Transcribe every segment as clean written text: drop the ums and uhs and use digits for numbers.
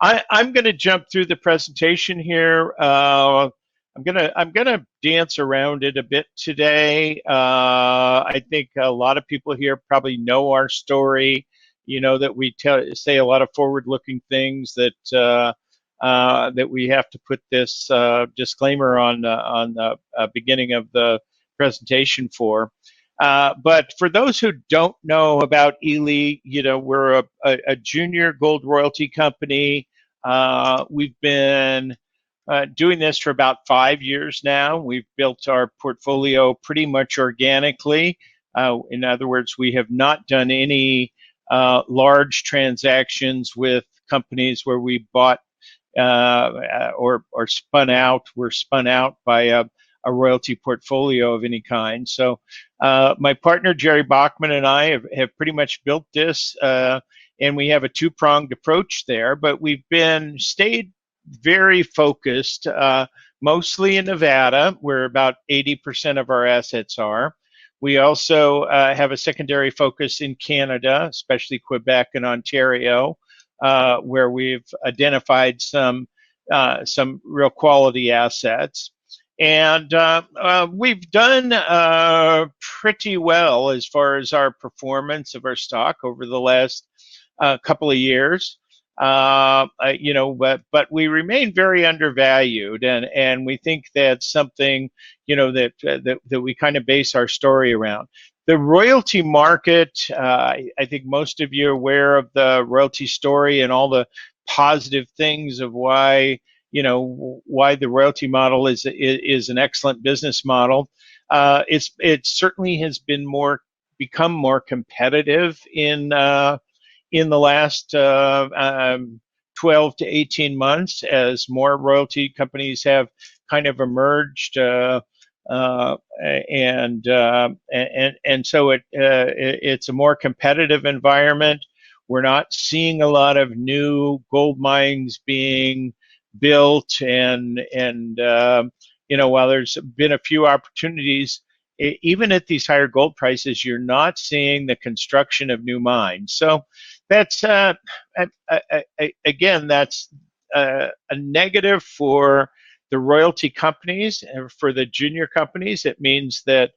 I'm going to jump through the presentation here. I'm gonna dance around it a bit today. I think a lot of people here probably know our story. You know that we say a lot of forward-looking things that we have to put this disclaimer on the beginning of the presentation for. But for those who don't know about Ely, you know, we're a junior gold royalty company. We've been doing this for about 5 years now. We've built our portfolio pretty much organically. In other words, we have not done any large transactions with companies where we bought or spun out. We're spun out by a royalty portfolio of any kind. So my partner Jerry Bachman and I have pretty much built this, and we have a two-pronged approach there. But we've stayed very focused, mostly in Nevada, where about 80% of our assets are. We also have a secondary focus in Canada, especially Quebec and Ontario, where we've identified some real quality assets. And we've done pretty well as far as our performance of our stock over the last couple of years. You know, but we remain very undervalued, and we think that's something, you know, that we kind of base our story around. The royalty market, I think most of you are aware of the royalty story and all the positive things of why, you know, why the royalty model is an excellent business model. It certainly has become more competitive in the last 12 to 18 months as more royalty companies have kind of emerged, and so it's a more competitive environment. We're not seeing a lot of new gold mines being built, and you know, while there's been a few opportunities, even at these higher gold prices, you're not seeing the construction of new mines. So that's again, that's a negative for the royalty companies and for the junior companies. It means that,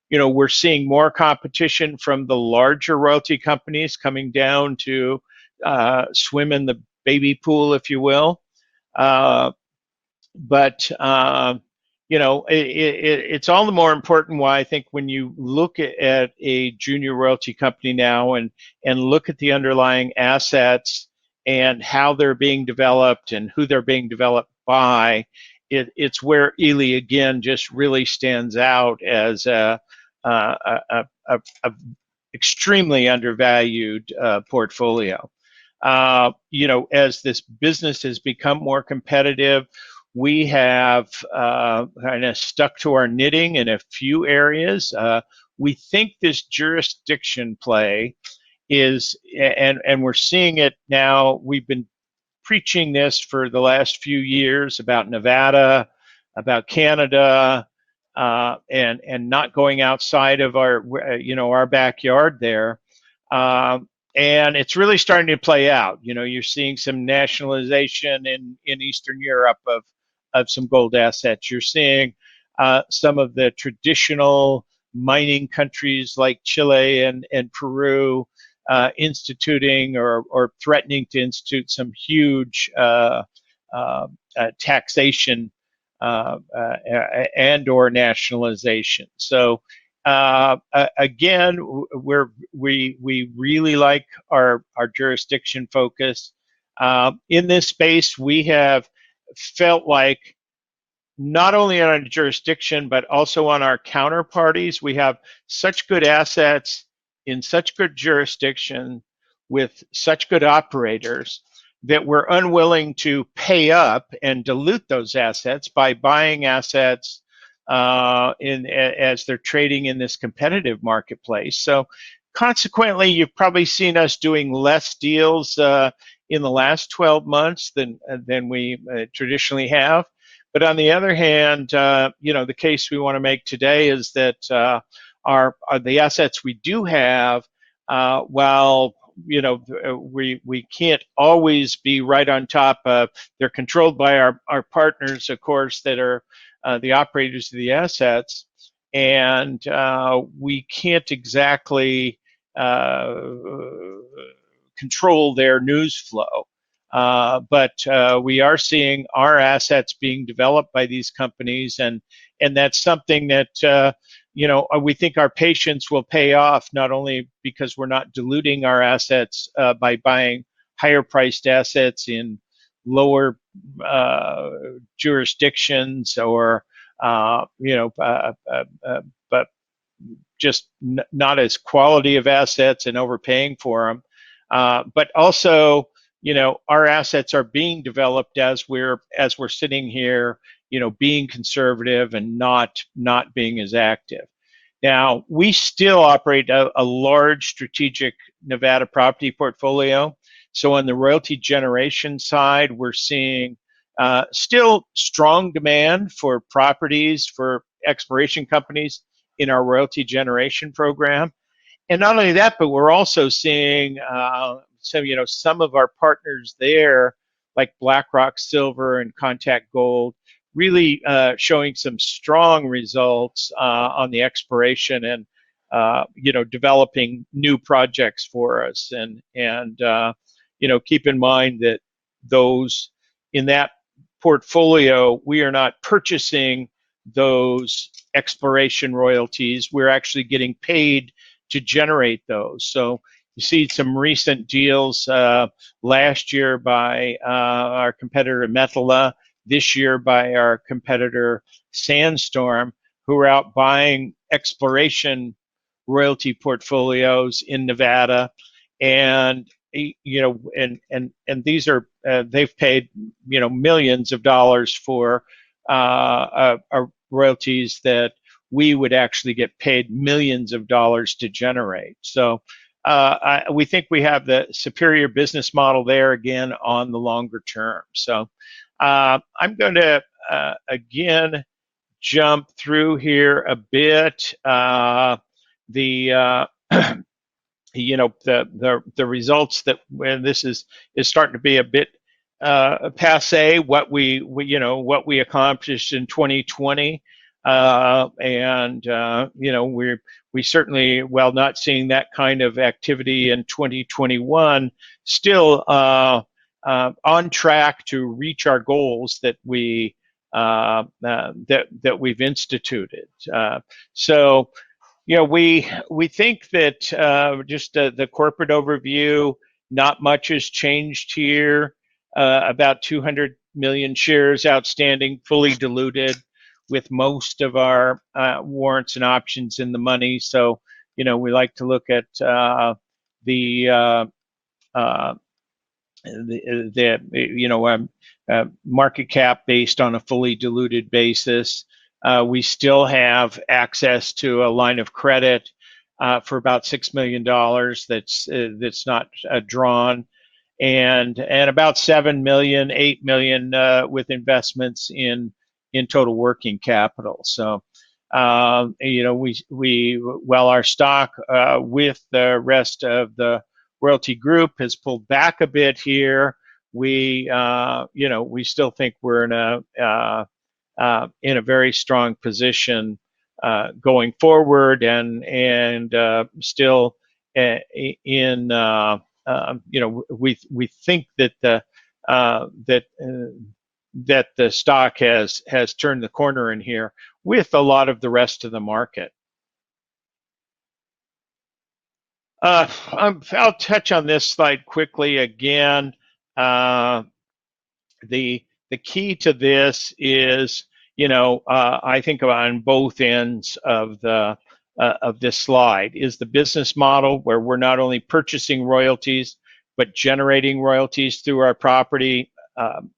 you know, we're seeing more competition from the larger royalty companies coming down to swim in the baby pool, if you will. But you know, it's all the more important why I think when you look at a junior royalty company now and look at the underlying assets and how they're being developed and who they're being developed by, it's where Ely again just really stands out as a extremely undervalued portfolio. You know, as this business has become more competitive, we have kind of stuck to our knitting in a few areas. We think this jurisdiction play is, and we're seeing it now. We've been preaching this for the last few years about Nevada, about Canada, and not going outside of our, you know, our backyard there. And it's really starting to play out. You know, you're seeing some nationalization in Eastern Europe of some gold assets. You're seeing some of the traditional mining countries like Chile and Peru instituting or threatening to institute some huge taxation and or nationalization. So again, we really like our jurisdiction focus. In this space, we have felt like not only on our jurisdiction, but also on our counterparties, we have such good assets in such good jurisdiction with such good operators that we're unwilling to pay up and dilute those assets by buying assets as they're trading in this competitive marketplace. So consequently, you've probably seen us doing less deals in the last 12 months than we traditionally have. But on the other hand, you know, the case we want to make today is that the assets we do have, while we can't always be right on top of. They're controlled by our partners, of course, that are the operators of the assets, and we can't exactly control their news flow. But we are seeing our assets being developed by these companies, and that's something that we think our patience will pay off, not only because we're not diluting our assets by buying higher priced assets in lower jurisdictions, or but just not as quality of assets and overpaying for them. But also, our assets are being developed as we're sitting here, being conservative and not being as active. Now, we still operate a large strategic Nevada property portfolio. So on the royalty generation side, we're seeing still strong demand for properties for exploration companies in our royalty generation program. And not only that, but we're also seeing some of our partners there, like BlackRock Silver and Contact Gold, really showing some strong results on the exploration and developing new projects for us. And keep in mind that those in that portfolio, we are not purchasing those exploration royalties. We're actually getting paid to generate those. So you see some recent deals last year by our competitor Metala, this year by our competitor Sandstorm, who are out buying exploration royalty portfolios in Nevada, and these are they've paid millions of dollars for royalties that we would actually get paid millions of dollars to generate. So we think we have the superior business model there again on the longer term. So I'm going to again jump through here a bit. The results that when this is starting to be a bit passe, what we accomplished in 2020, and we certainly, while not seeing that kind of activity in 2021, still on track to reach our goals that we've instituted. So we think that just the corporate overview, not much has changed here. About 200 million shares outstanding, fully diluted, with most of our warrants and options in the money. So we like to look at the market cap based on a fully diluted basis. We still have access to a line of credit for about $6 million that's not drawn, and about 7 million, 8 million with investments in total working capital. So while our stock with the rest of the royalty group has pulled back a bit here, we still think we're in a very strong position going forward, and still in we think that the stock has turned the corner in here with a lot of the rest of the market. I'll touch on this slide quickly again. The key to this is, I think on both ends of this slide is the business model, where we're not only purchasing royalties, but generating royalties through our property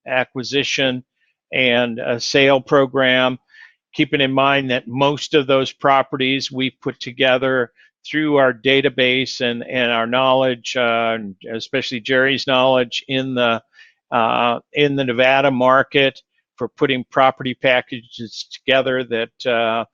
acquisition and sale program. Keeping in mind that most of those properties we put together through our database and our knowledge, especially Jerry's knowledge in the Nevada market, for putting property packages together that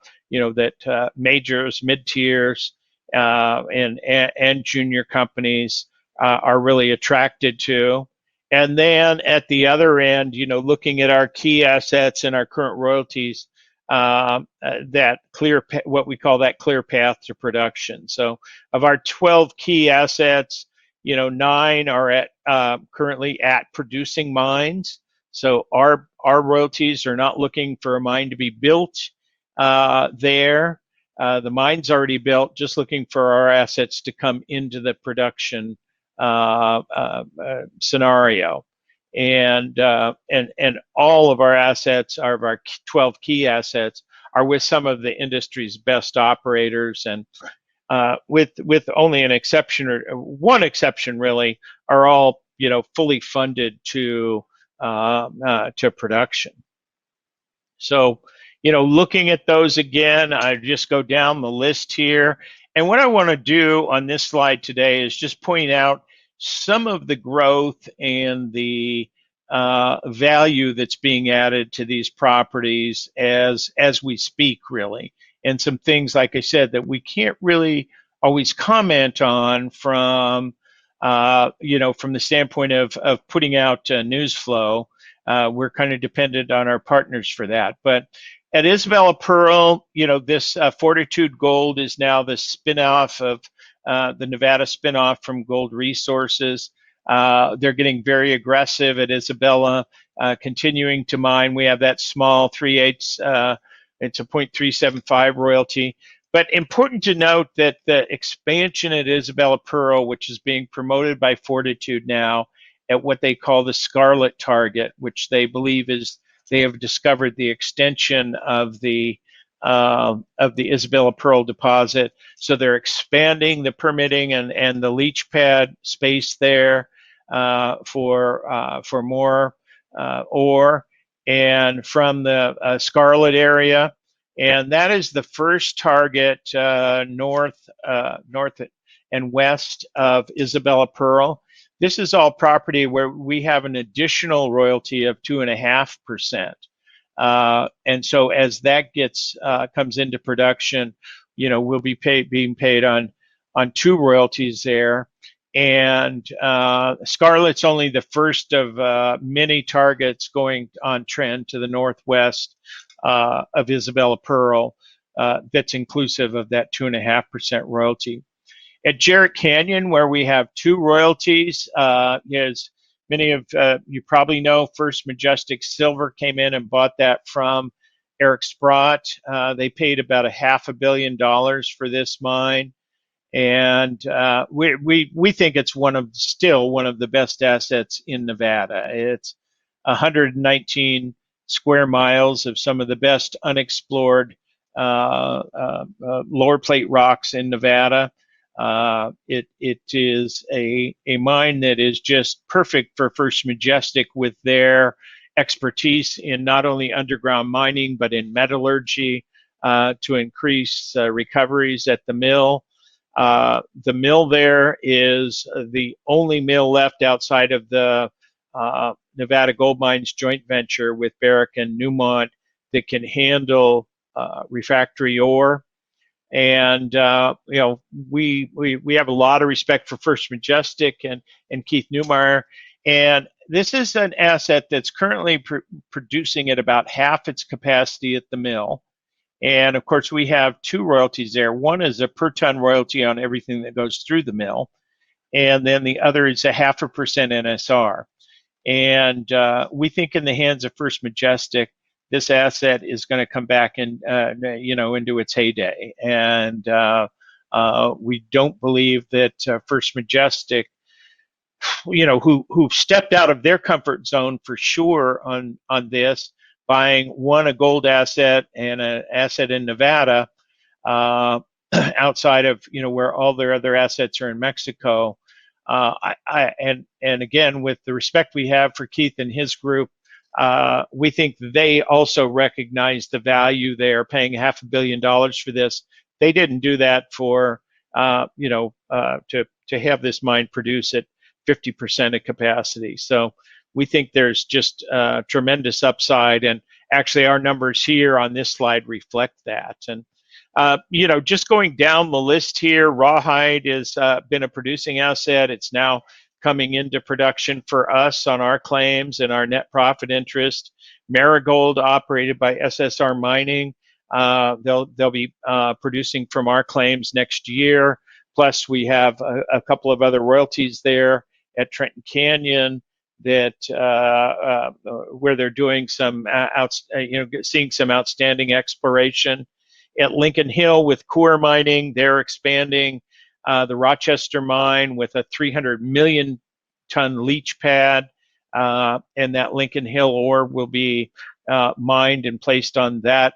majors, mid-tiers, and junior companies are really attracted to. And then at the other end, looking at our key assets and our current royalties, that what we call that clear path to production. So of our 12 key assets, 9 are currently at producing mines. So our royalties are not looking for a mine to be built there. The mine's already built, just looking for our assets to come into the production scenario. And all of our assets, of our 12 key assets, are with some of the industry's best operators, and with only an exception, or one exception really, are all fully funded to production. So, looking at those again, I just go down the list here. And what I want to do on this slide today is just point out some of the growth and the value that's being added to these properties as we speak, really. And some things, like I said, that we can't really always comment on from the standpoint of putting out news flow. We're kind of dependent on our partners for that. But at Isabella Pearl, this Fortitude Gold is now the spinoff of the Nevada spinoff from Gold Resources. They're getting very aggressive at Isabella, continuing to mine. We have that small 3/8, it's a 0.375 royalty. But important to note that the expansion at Isabella Pearl, which is being promoted by Fortitude now, at what they call the Scarlet target, which they believe is they have discovered the extension of the Isabella Pearl deposit. So they're expanding the permitting and the leach pad space there for more ore, and from the Scarlet area. And that is the first target north and west of Isabella Pearl. This is all property where we have an additional royalty of 2.5%. And so as that comes into production, we'll be being paid on 2 royalties there. And Scarlet's only the first of many targets going on trend to the northwest of Isabella Pearl that's inclusive of that 2.5% royalty. At Jarrett Canyon, where we have 2 royalties, as many of you probably know, First Majestic Silver came in and bought that from Eric Sprott. They paid about $500 million for this mine, and we think it's still one of the best assets in Nevada. It's 119 square miles of some of the best unexplored lower plate rocks in Nevada. It is a mine that is just perfect for First Majestic, with their expertise in not only underground mining but in metallurgy to increase recoveries at the mill. The mill there is the only mill left outside of the Nevada Gold Mines joint venture with Barrick and Newmont that can handle refractory ore. And we have a lot of respect for First Majestic and Keith Neumeyer. And this is an asset that's currently producing at about half its capacity at the mill. And of course, we have 2 royalties there. One is a per ton royalty on everything that goes through the mill, and then the other is a 0.5% NSR. And we think in the hands of First Majestic, this asset is going to come back into its heyday. And we don't believe that First Majestic, who stepped out of their comfort zone for sure on this, buying a gold asset and an asset in Nevada, outside of where all their other assets are in Mexico. And again, with the respect we have for Keith and his group, we think they also recognize the value. They are paying $500 million for this. They didn't do that for to have this mine produce at 50% of capacity. So we think there's just tremendous upside, and actually our numbers here on this slide reflect that. And Just going down the list here, Rawhide has been a producing asset. It's now coming into production for us on our claims and our net profit interest. Marigold, operated by SSR Mining, they'll be producing from our claims next year. Plus, we have a couple of other royalties there at Trenton Canyon that where they're doing some seeing some outstanding exploration. At Lincoln Hill with Coeur Mining, they're expanding the Rochester mine with a 300 million ton leach pad, and that Lincoln Hill ore will be mined and placed on that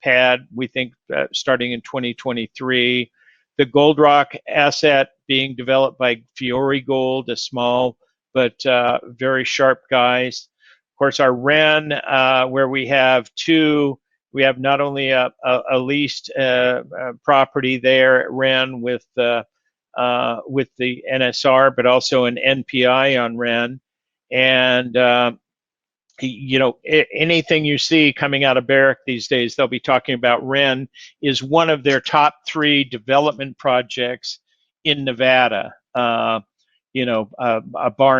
pad, we think, starting in 2023. The Gold Rock asset being developed by Fiore Gold, a small but very sharp guys. Of course, our Ren, where we have not only a leased property there at Ren with the NSR, but also an NPI on Ren. And anything you see coming out of Barrick these days, they'll be talking about Ren is one of their top 3 development projects in Nevada. Bar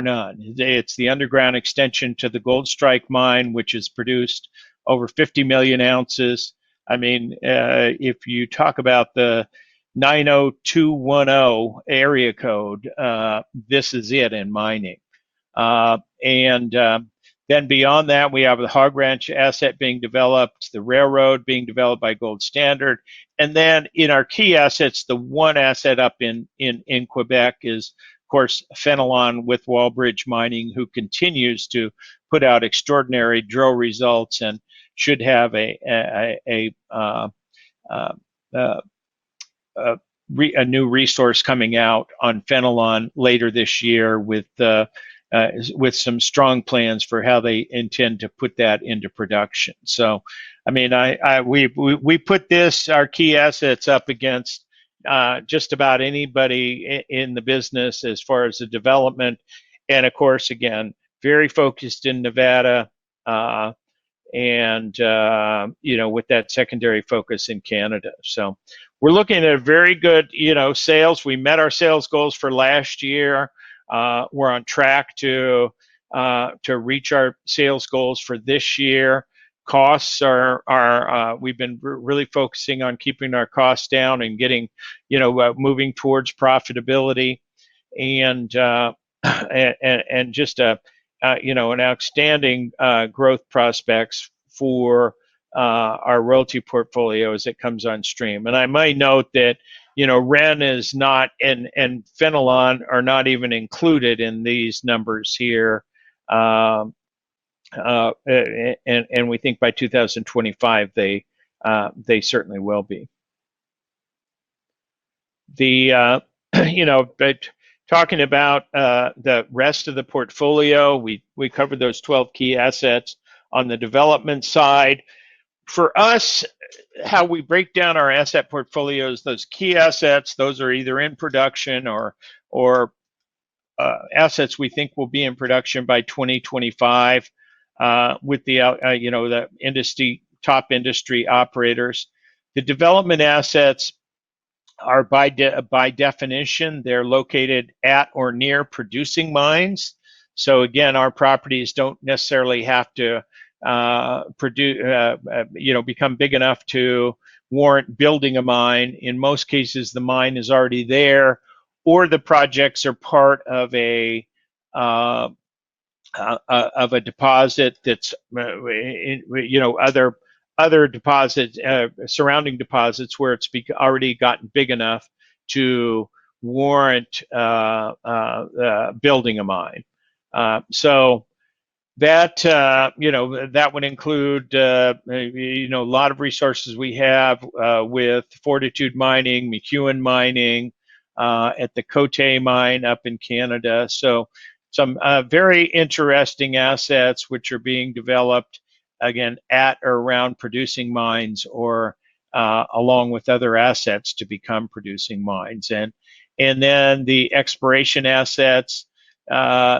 none. It's the underground extension to the Gold Strike mine, which has produced over 50 million ounces. I mean, if you talk about the 90210 area code, this is it in mining. Then beyond that, we have the Hog Ranch asset being developed, the railroad being developed by Gold Standard. And then in our key assets, the one asset up in Quebec is, of course, Fenelon with Wallbridge Mining, who continues to put out extraordinary drill results and should have a new resource coming out on Fenelon later this year with some strong plans for how they intend to put that into production. So, I mean, we put our key assets up against just about anybody in the business as far as the development, and of course, again, very focused in Nevada, and with that secondary focus in Canada. So, we're looking at a very good, sales. We met our sales goals for last year. We're on track to reach our sales goals for this year. Costs are we've been really focusing on keeping our costs down and getting, moving towards profitability, and just an outstanding growth prospects for our royalty portfolio as it comes on stream. And I might note that Ren is not, and Fenelon are not even included in these numbers here. And we think by 2025 they certainly will be. But talking about the rest of the portfolio, we covered those 12 key assets. On the development side, for us, how we break down our asset portfolios, those key assets, those are either in production or assets we think will be in production by 2025 with the top industry operators. The development assets are by definition, they're located at or near producing mines. So again, our properties don't necessarily have to become big enough to warrant building a mine. In most cases, the mine is already there, or the projects are part of a deposit that's other deposits, surrounding deposits where it's already gotten big enough to warrant building a mine. So that that would include a lot of resources we have with Fortitude Mining, McEwen Mining, at the Côté mine up in Canada. So some very interesting assets which are being developed again at or around producing mines, or along with other assets to become producing mines. And then the exploration assets,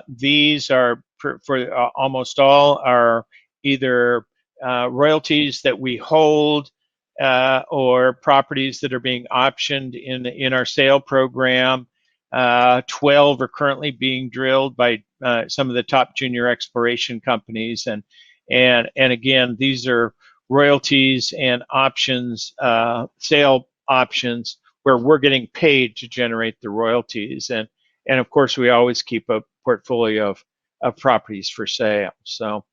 these are for almost all are either royalties that we hold or properties that are being optioned in our sale program. 12 are currently being drilled by some of the top junior exploration companies, and again, these are royalties and options, sale options, where we're getting paid to generate the royalties, and of course we always keep a portfolio of properties for sale. So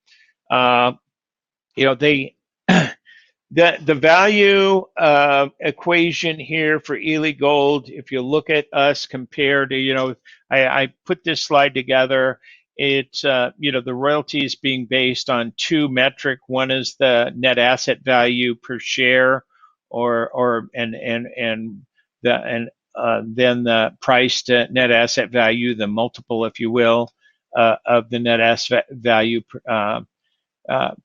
they the value equation here for Ely Gold, if you look at us compared to, I put this slide together. It's the royalties being based on two metric. One is the net asset value per share, and then the price to net asset value, the multiple, if you will, of the net asset value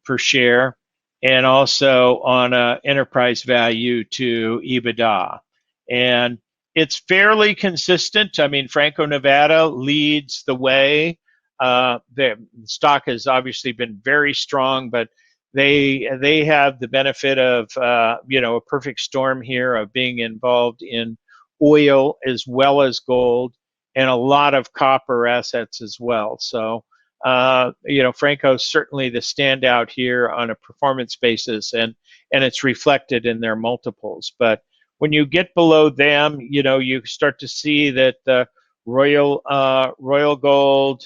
per share, and also on enterprise value to EBITDA. And it's fairly consistent. I mean, Franco-Nevada leads the way. The stock has obviously been very strong, but they have the benefit of a perfect storm here of being involved in oil as well as gold, and a lot of copper assets as well. So Franco's certainly the standout here on a performance basis, and it's reflected in their multiples. But when you get below them, you start to see that Royal Gold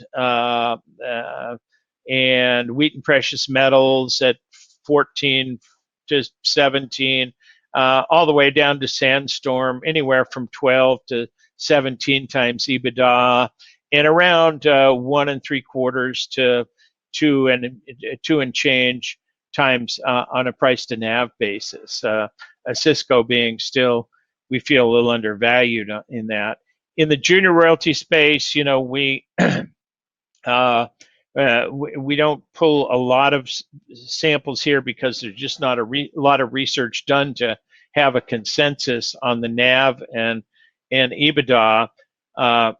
and Wheaton Precious Metals at 14 to 17, all the way down to Sandstorm, anywhere from 12 to 17 times EBITDA, and around 1.75 to 2 and change times on a price to NAV basis. Cisco being still, we feel, a little undervalued in that. In the junior royalty space, we don't pull a lot of samples here because there's just not a lot of research done to have a consensus on the NAV and EBITDA.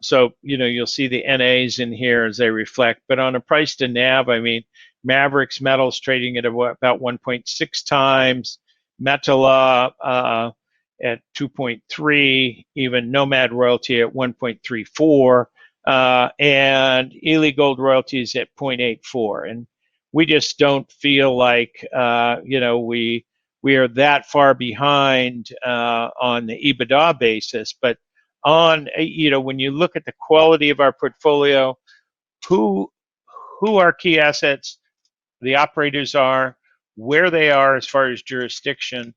So you'll see the NAs in here as they reflect, but on a price to NAV, I mean, Mavericks Metals trading at about 1.6 times, Metalla at 2.3, even Nomad Royalty at 1.34, and Ely Gold Royalties at 0.84. And we just don't feel like we are that far behind on the EBITDA basis, but on when you look at the quality of our portfolio, who our key assets, the operators are, where they are as far as jurisdiction,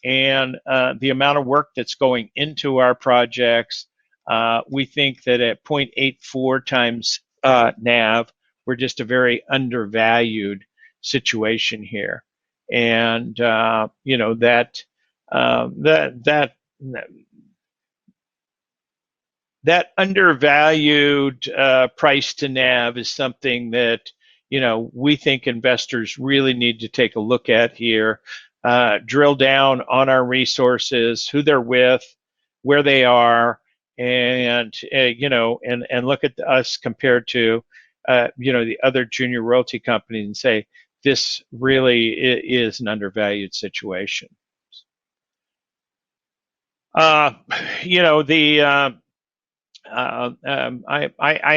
and the amount of work that's going into our projects, we think that at 0.84 times NAV, we're just a very undervalued situation here, and that undervalued price to NAV is something that we think investors really need to take a look at here. Drill down on our resources, who they're with, where they are, and look at us compared to the other junior royalty companies and say this really is an undervalued situation. I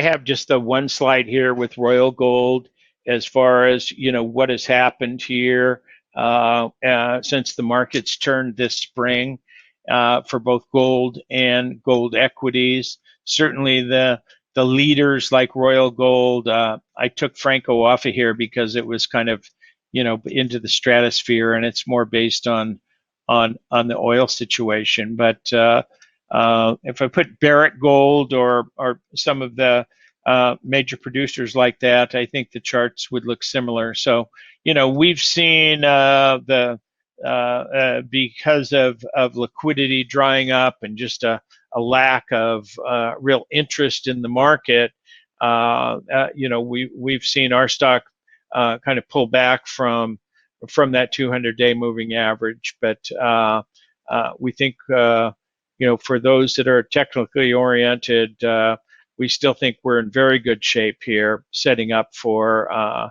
have just the one slide here with Royal Gold as far as what has happened here since the markets turned this spring for both gold and gold equities. Certainly the leaders like Royal Gold. I took Franco off of here because it was kind of into the stratosphere, and it's more based on the oil situation. But if I put Barrick Gold or some of the major producers like that, I think the charts would look similar. So we've seen because of liquidity drying up and just a lack of real interest in the market, we've seen our stock kind of pull back from that 200-day moving average. But we think for those that are technically oriented, we still think we're in very good shape here, setting up for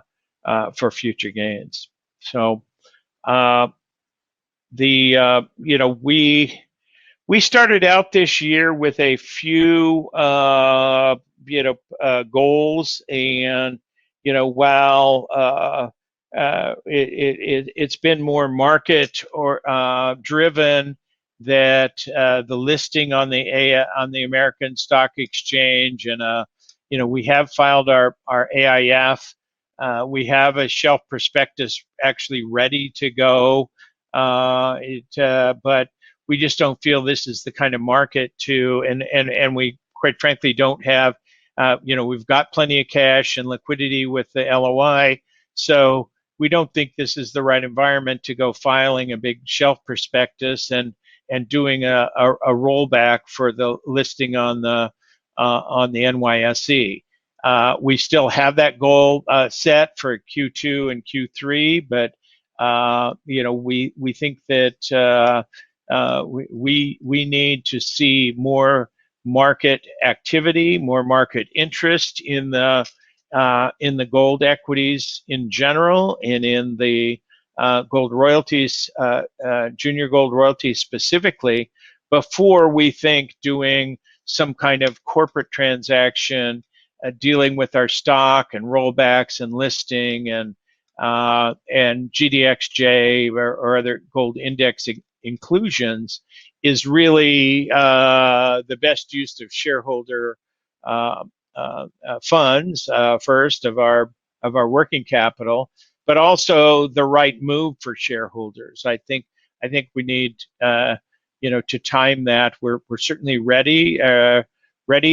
future gains. So we started out this year with a few goals, and while it's been more market or driven, that the listing on the American Stock Exchange, and we have filed our AIF. We have a shelf prospectus actually ready to go. But we just don't feel this is the kind of market to, and we quite frankly don't have, we've got plenty of cash and liquidity with the LOI, so we don't think this is the right environment to go filing a big shelf prospectus and doing a rollback for the listing on the NYSE. We still have that goal set for Q2 and Q3, but we think that we need to see more market activity, more market interest in the gold equities in general, and in the gold royalties, junior gold royalties specifically, before we think doing some kind of corporate transaction dealing with our stock and rollbacks and listing and GDXJ or other gold index inclusions is really the best use of shareholder funds, first of our working capital, but also the right move for shareholders. I think we need to time that. We're certainly ready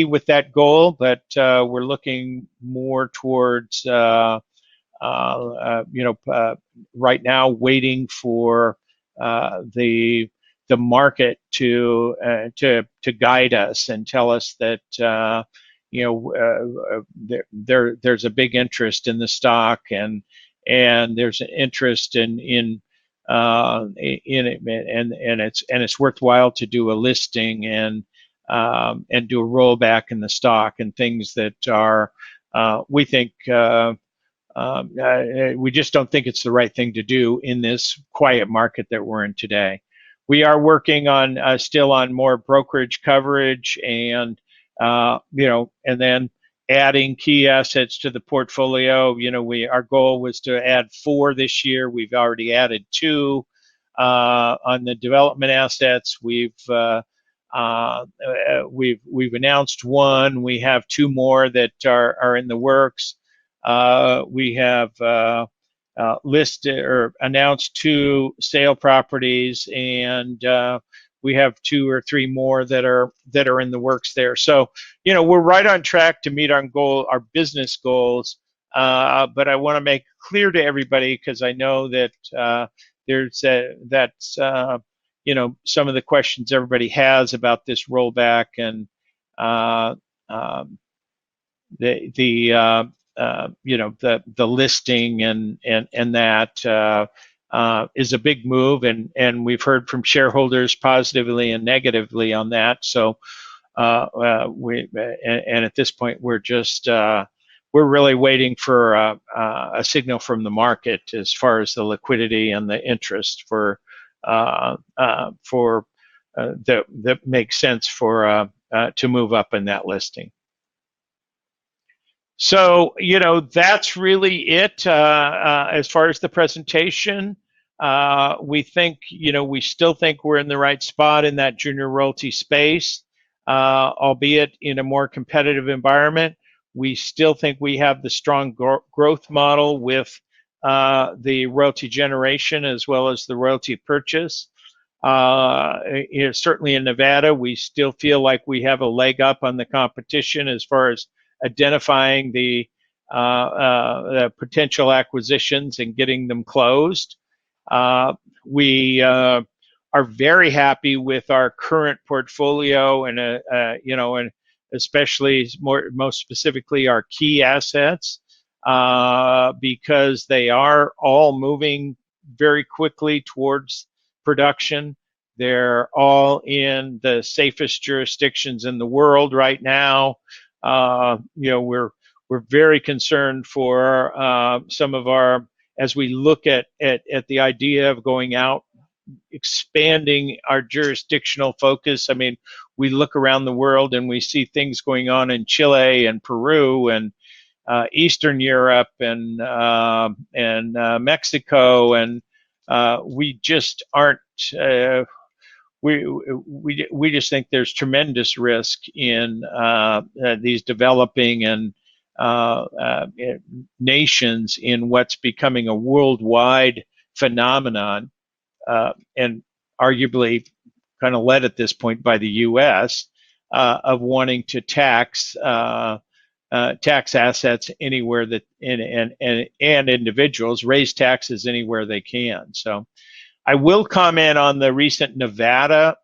with that goal, but we're looking more towards right now, waiting for the market to guide us and tell us that there's a big interest in the stock, and there's an interest in it, and it's worthwhile to do a listing and do a rollback in the stock, and things that are we think. We just don't think it's the right thing to do in this quiet market that we're in today. We are working on still on more brokerage coverage, and and then adding key assets to the portfolio. Our goal was to add 4 this year. We've already added 2 on the development assets. We've announced 1. We have 2 more that are in the works. We have listed or announced 2 sale properties, and we have 2 or 3 more that are in the works there. So, we're right on track to meet our business goals. But I want to make clear to everybody, because I know that that's some of the questions everybody has about this rollback, and the listing and that is a big move, and we've heard from shareholders positively and negatively on that. So and at this point, we're really waiting for a signal from the market as far as the liquidity and the interest for that makes sense for to move up in that listing. So, that's really it as far as the presentation. We think, we still think we're in the right spot in that junior royalty space, albeit in a more competitive environment. We still think we have the strong growth model with the royalty generation as well as the royalty purchase. Certainly in Nevada, we still feel like we have a leg up on the competition as far as identifying the potential acquisitions and getting them closed. We are very happy with our current portfolio, and and especially most specifically our key assets, because they are all moving very quickly towards production. They're all in the safest jurisdictions in the world right now. We're very concerned for some of our, as we look at the idea of going out expanding our jurisdictional focus. I mean, we look around the world and we see things going on in Chile and Peru and Eastern Europe and Mexico, and we just aren't. We just think there's tremendous risk in these developing and nations in what's becoming a worldwide phenomenon, and arguably kind of led at this point by the U.S. Of wanting to tax assets anywhere that and individuals raise taxes anywhere they can. So I will comment on the recent Nevada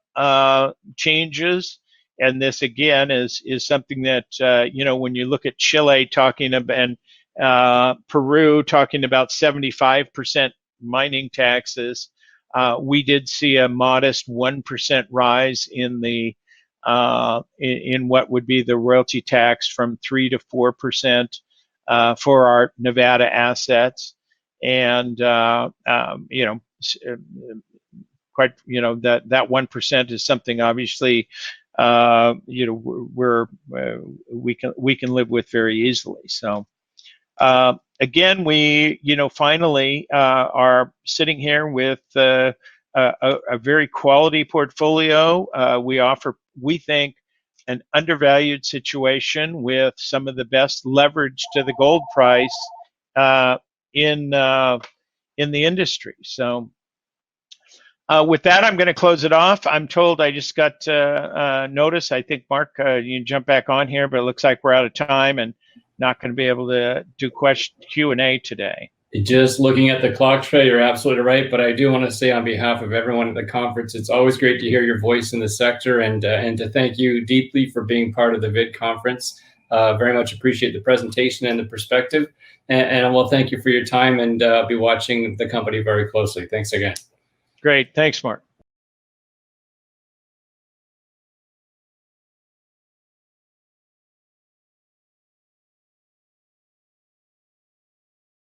changes, and this again is something that when you look at Chile talking about and Peru talking about 75% mining taxes, we did see a modest 1% rise in the in what would be the royalty tax from 3 to 4% for our Nevada assets, and quite that 1% is something obviously we can live with very easily. So again, we finally are sitting here with a very quality portfolio. We offer, we think, an undervalued situation with some of the best leverage to the gold price in the industry. So with that, I'm going to close it off. I'm told I just got notice. I think, Mark, you can jump back on here, but it looks like we're out of time and not going to be able to do Q&A today. Just looking at the clock, Trey, you're absolutely right. But I do want to say on behalf of everyone at the conference, it's always great to hear your voice in the sector, and to thank you deeply for being part of the VID conference. Very much appreciate the presentation and the perspective. And I will thank you for your time, and be watching the company very closely. Thanks again. Great. Thanks, Mark.